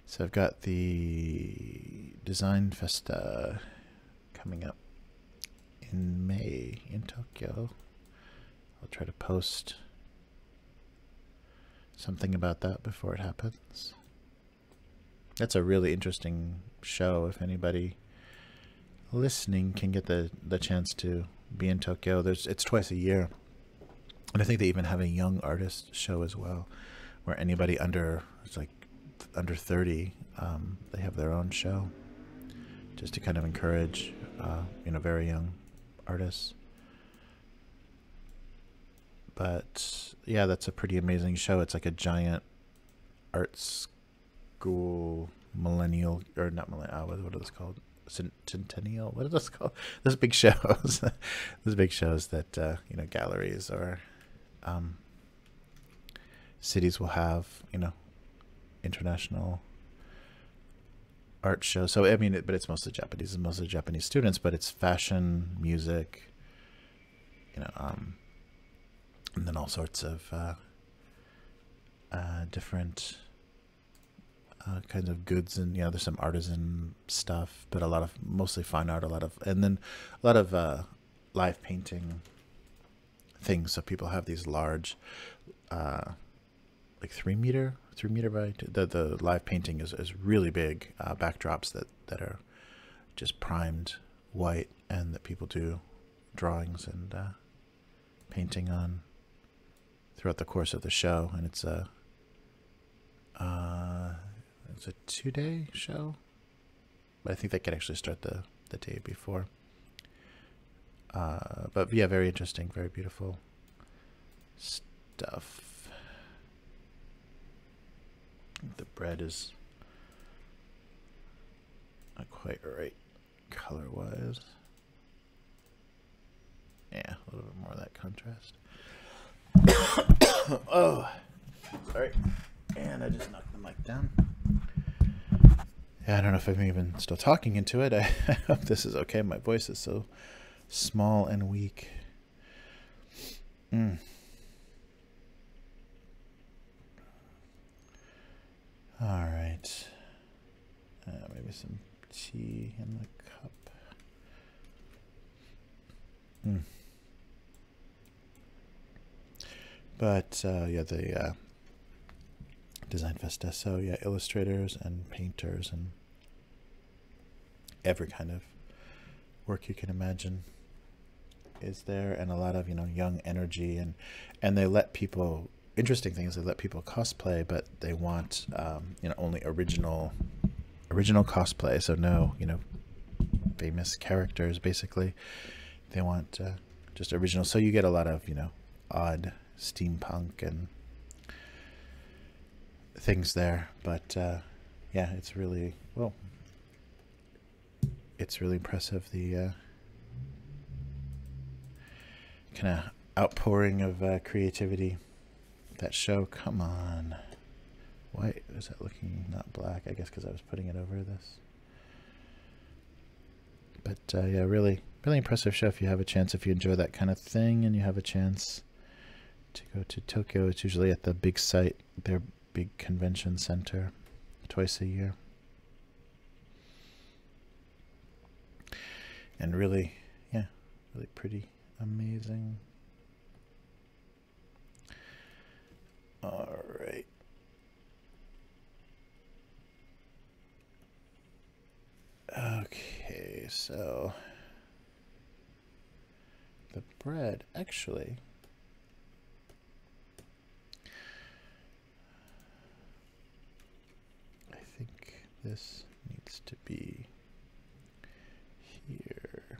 Speaker 1: So I've got the Design Festa coming up in May in Tokyo. I'll try to post something about that before it happens. That's a really interesting show. If anybody listening can get the chance to be in Tokyo, it's twice a year. And I think they even have a young artist show as well, where anybody under 30, they have their own show, just to kind of encourage, very young artists. But yeah, that's a pretty amazing show. It's like a giant art school millennial, or not millennial. What are those called? Centennial. What are those called? Those big shows. Those big shows that galleries or cities will have. International art shows. So I mean, but it's mostly Japanese. It's mostly Japanese students, but it's fashion, music. And then all sorts of different kinds of goods, and there's some artisan stuff, but mostly fine art, and then a lot of live painting things. So people have these large, like 3 meter by the live painting is really big backdrops that are just primed white, and that people do drawings and painting on throughout the course of the show. And it's a 2-day show, but I think they could actually start the day before. But yeah, very interesting, very beautiful stuff. The bread is not quite right color-wise. Yeah, a little bit more of that contrast. Oh, sorry. And I just knocked the mic down. Yeah, I don't know if I'm even still talking into it. I hope this is okay. My voice is so small and weak. All right. Maybe some tea in the cup. But yeah, the Design Festa. So yeah, illustrators and painters and every kind of work you can imagine is there, and a lot of young energy, and they let people. Interesting thing is they let people cosplay, but they want only original cosplay. So no famous characters. Basically, they want just original. So you get a lot of odd steampunk and things there, but yeah, it's really impressive, the kind of outpouring of creativity. That show, come on. Why is that looking not black? I guess because I was putting it over this. But yeah, really impressive show. If you have a chance, if you enjoy that kind of thing and you have a chance to go to Tokyo, it's usually at the big site, their big convention center, twice a year. And really pretty amazing. All right. Okay, so the bread, actually, I think this needs to be here.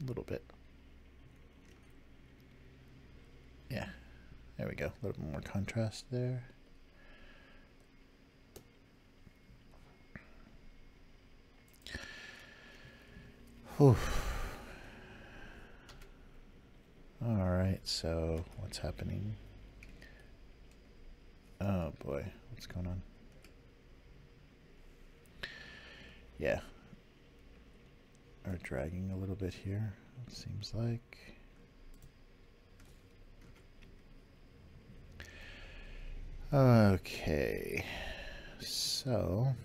Speaker 1: A little bit. Yeah, there we go. A little bit more contrast there. Whew. All right, so what's happening? Oh boy, what's going on? Yeah. Are dragging a little bit here, it seems like. Okay, so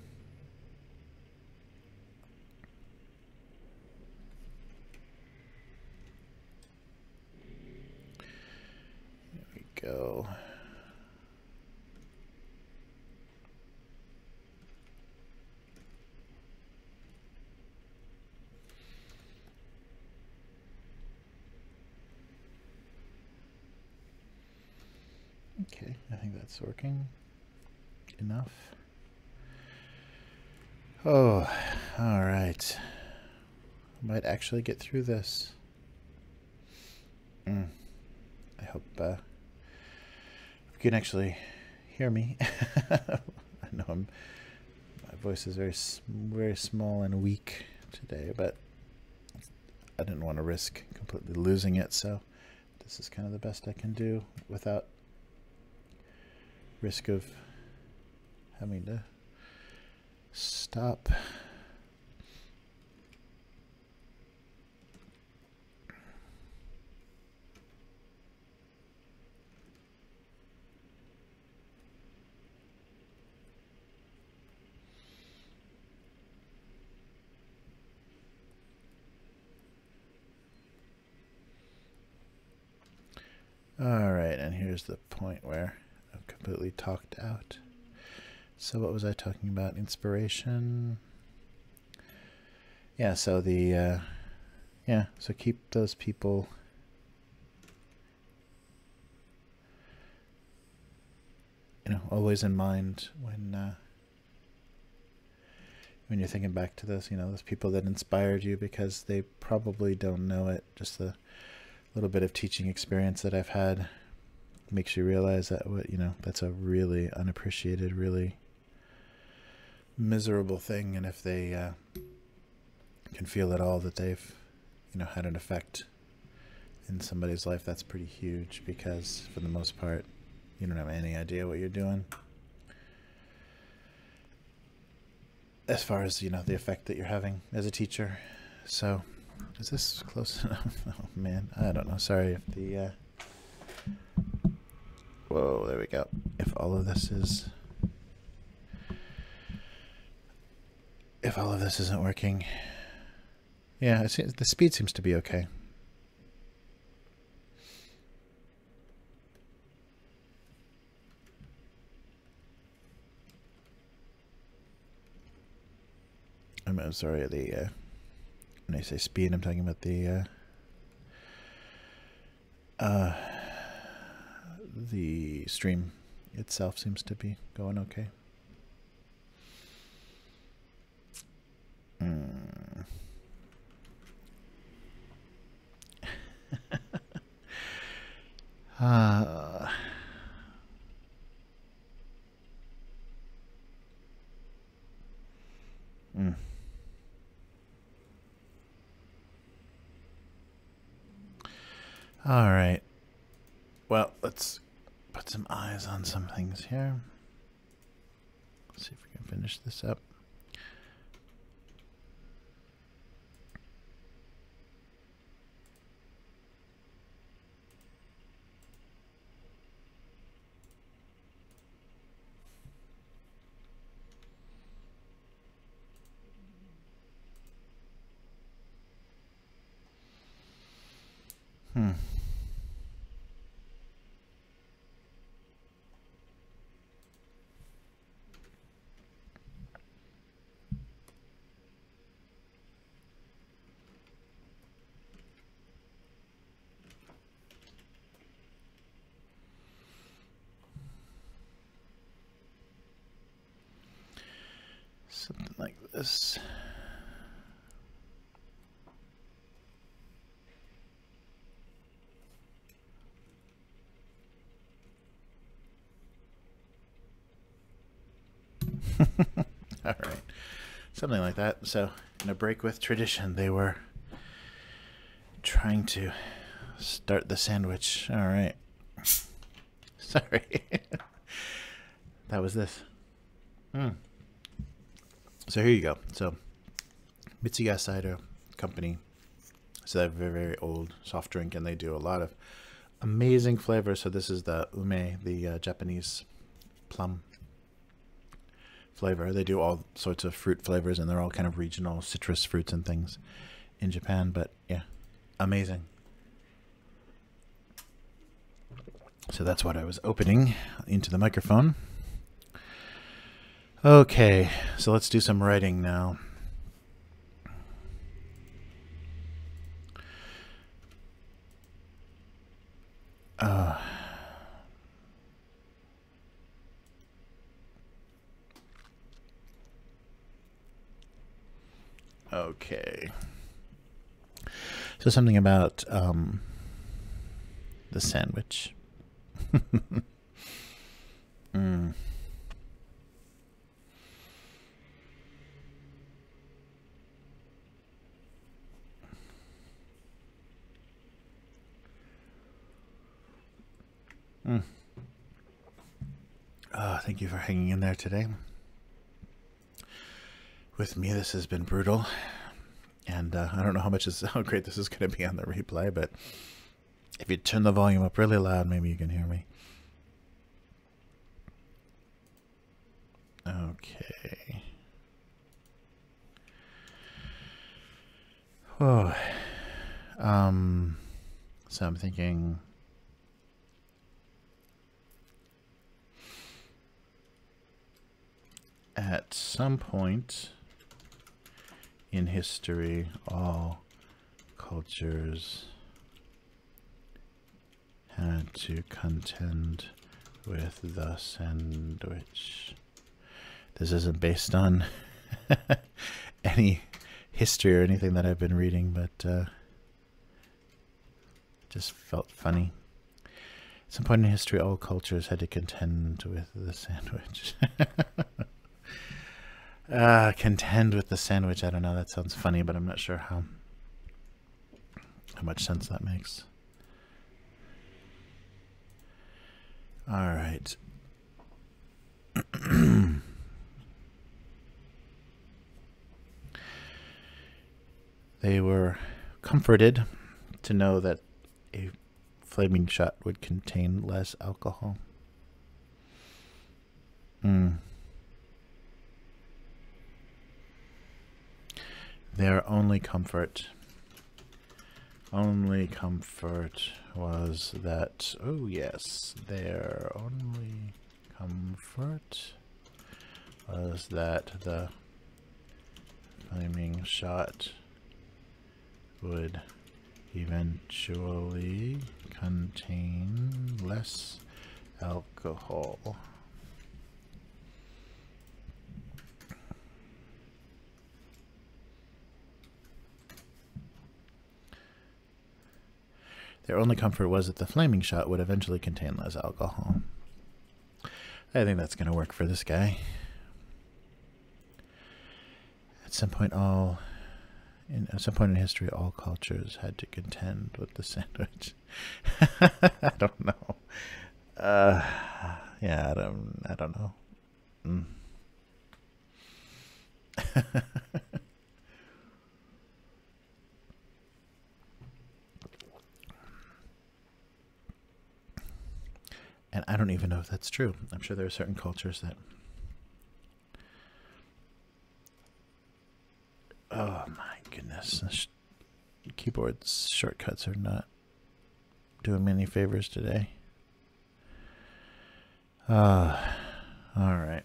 Speaker 1: Okay, I think that's working enough. Oh, all right. I might actually get through this. I hope you can actually hear me. I know my voice is very small and weak today, but I didn't want to risk completely losing it, so this is kind of the best I can do without risk of having to stop. All right, and here's the point where I've completely talked out. So what was I talking about? Inspiration. Yeah, so the so keep those people always in mind when you're thinking back to this, those people that inspired you, because they probably don't know it. Just the little bit of teaching experience that I've had makes you realize that that's a really unappreciated, really miserable thing. And if they can feel at all that they've had an effect in somebody's life, that's pretty huge, because for the most part you don't have any idea what you're doing as far as the effect that you're having as a teacher. So is this close enough? Oh man, I don't know. Sorry if the whoa, there we go. If all of this isn't working. Yeah, the speed seems to be okay. I'm sorry, when I say speed, I'm talking about the stream itself seems to be going okay. All right. Well, let's put some eyes on some things here. See if we can finish this up. Something like this. All right. Something like that. So, in a break with tradition, they were trying to start the sandwich. All right. Sorry. That was this. So here you go. So Mitsuya Cider Company. So they're a very, very old soft drink, and they do a lot of amazing flavors. So this is the ume, the Japanese plum flavor. They do all sorts of fruit flavors, and they're all kind of regional citrus fruits and things in Japan. But yeah, amazing. So that's what I was opening into the microphone. Okay, so let's do some writing now. Okay. So something about the sandwich. mm. Mm. Thank you for hanging in there today. With me, this has been brutal. And I don't know how great this is going to be on the replay, but if you turn the volume up really loud, maybe you can hear me. Okay. Oh. So I'm thinking at some point in history, all cultures had to contend with the sandwich. This isn't based on any history or anything that I've been reading, but just felt funny. At some point in history, all cultures had to contend with the sandwich. Contend with the sandwich. I don't know. That sounds funny, but I'm not sure how much sense that makes. All right. They were comforted to know that a flaming shot would contain less alcohol. Their only comfort was that, oh yes, their only comfort was that the flaming shot would eventually contain less alcohol. Their only comfort was that the flaming shot would eventually contain less alcohol. I think that's going to work for this guy. At some point in history, all cultures had to contend with the sandwich. I don't know. Yeah, I don't know. And I don't even know if that's true. I'm sure there are certain cultures that... Oh my goodness. Keyboard shortcuts are not doing me any favors today. All right.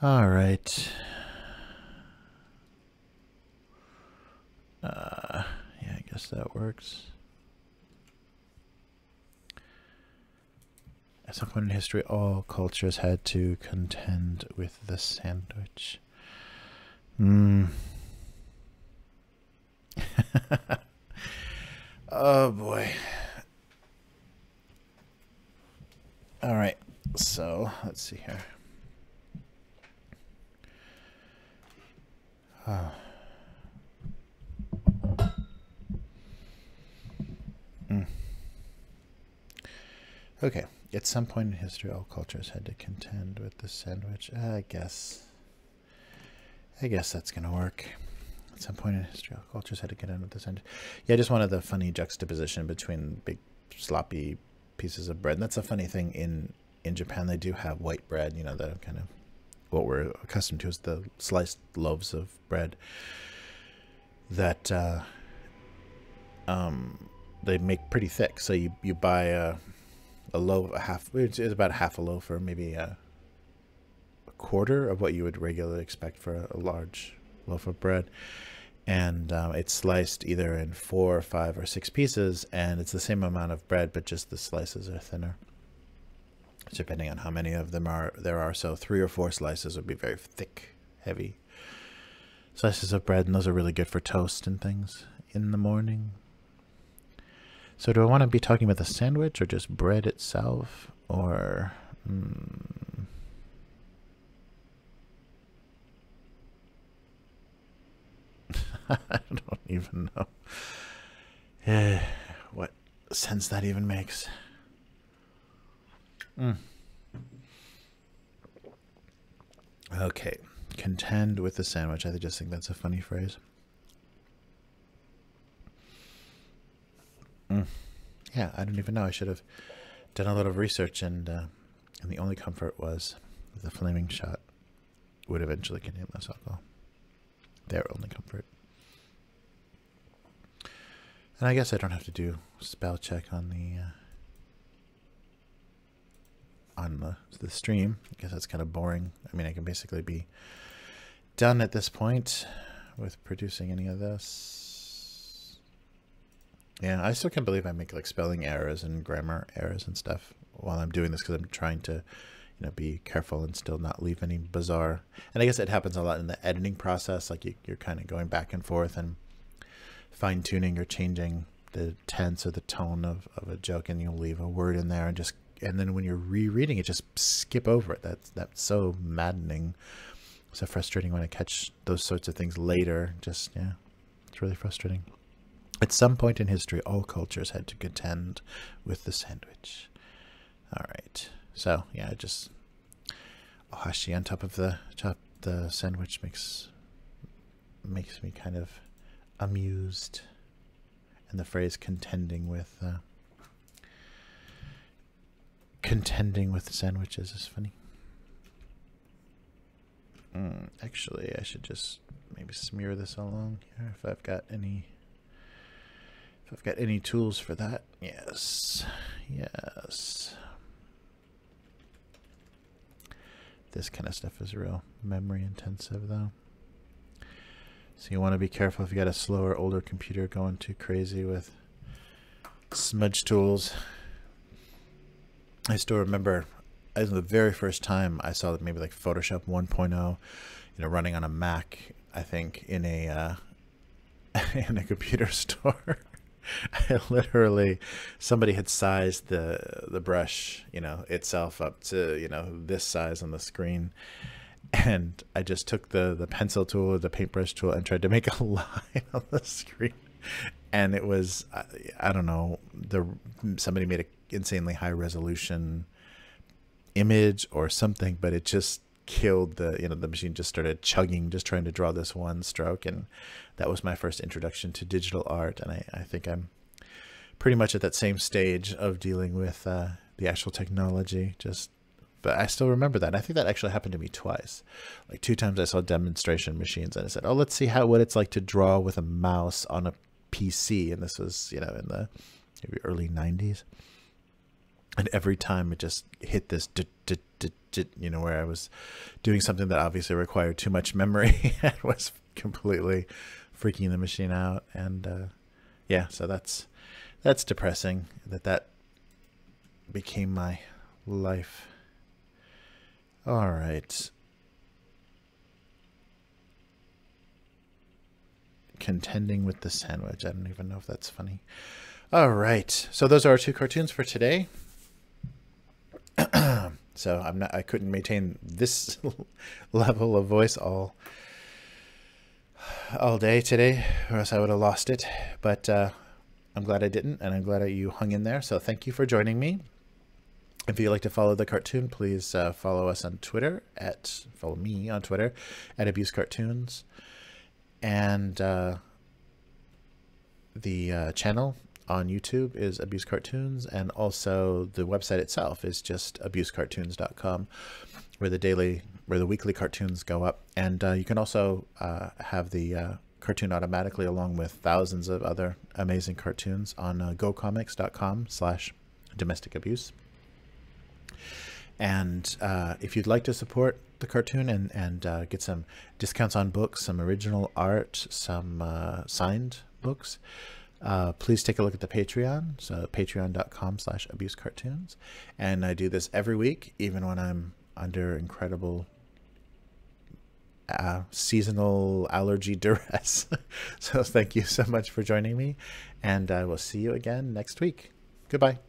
Speaker 1: All right. Yeah, I guess that works. At some point in history, all cultures had to contend with the sandwich. Oh boy. All right. So let's see here. Okay. At some point in history, all cultures had to contend with the sandwich. I guess that's going to work. At some point in history, all cultures had to contend with the sandwich. Yeah, I just wanted the funny juxtaposition between big, sloppy pieces of bread. And that's a funny thing. In Japan, they do have white bread, you know, the kind of what we're accustomed to is the sliced loaves of bread that they make pretty thick. So you buy a loaf, it's about half a loaf, or maybe a quarter of what you would regularly expect for a large loaf of bread, and it's sliced either in 4, 5, or 6 pieces, and it's the same amount of bread, but just the slices are thinner, depending on how many of them there are. So 3 or 4 slices would be very thick, heavy slices of bread, and those are really good for toast and things in the morning. So do I want to be talking about the sandwich or just bread itself, or I don't even know what sense that even makes. Okay, contend with the sandwich. I just think that's a funny phrase. Yeah, I don't even know. I should have done a little research, and the only comfort was the flaming shot would eventually contain less alcohol. Their only comfort. And I guess I don't have to do spell check on the stream. I guess that's kind of boring. I mean, I can basically be done at this point with producing any of this. Yeah, I still can't believe I make like spelling errors and grammar errors and stuff while I'm doing this, because I'm trying to, you know, be careful and still not leave any bizarre. And I guess it happens a lot in the editing process. Like you're kind of going back and forth and fine-tuning or changing the tense or the tone of a joke, and you'll leave a word in there and then when you're rereading it, just skip over it. That's so maddening, so frustrating when I catch those sorts of things later. Just, yeah, it's really frustrating. At some point in history, all cultures had to contend with the sandwich. All right, so yeah, just ohashi on top of the sandwich makes me kind of amused, and the phrase contending with sandwiches is funny. Actually, I should just maybe smear this along here if I've got any tools for that. Yes. This kind of stuff is real memory intensive, though. So you want to be careful if you got a slower, older computer going too crazy with smudge tools. I still remember the very first time I saw maybe like Photoshop 1.0, you know, running on a Mac, I think, in a in a computer store. I literally, somebody had sized the brush, you know, itself up to, you know, this size on the screen. And I just took the pencil tool or the paintbrush tool and tried to make a line on the screen. And it was, I don't know, somebody made an insanely high resolution image or something, but it just killed the machine just started chugging, just trying to draw this one stroke. And that was my first introduction to digital art. And I think I'm pretty much at that same stage of dealing with the actual technology. But I still remember that. I think that actually happened to me twice. Like 2 times I saw demonstration machines and I said, oh, let's see what it's like to draw with a mouse on a PC. And this was, you know, in the maybe early 90s. And every time it just hit this, you know, where I was doing something that obviously required too much memory and was completely freaking the machine out. And yeah, so that's depressing that became my life. All right. Contending with the sandwich. I don't even know if that's funny. All right. So those are our 2 cartoons for today. So I couldn't maintain this level of voice all day today, or else I would have lost it. But I'm glad I didn't, and I'm glad that you hung in there. So thank you for joining me. If you'd like to follow the cartoon, please follow us on Twitter follow me on Twitter at AbuseCartoons, and the channel on YouTube is Abuse Cartoons, and also the website itself is just abusecartoons.com, where the weekly cartoons go up. And you can also have the cartoon automatically along with thousands of other amazing cartoons on gocomics.com/domestic abuse. And if you'd like to support the cartoon and get some discounts on books, some original art, some signed books, please take a look at the Patreon. So patreon.com/abusecartoons. And I do this every week, even when I'm under incredible seasonal allergy duress. So thank you so much for joining me, and I will see you again next week. Goodbye.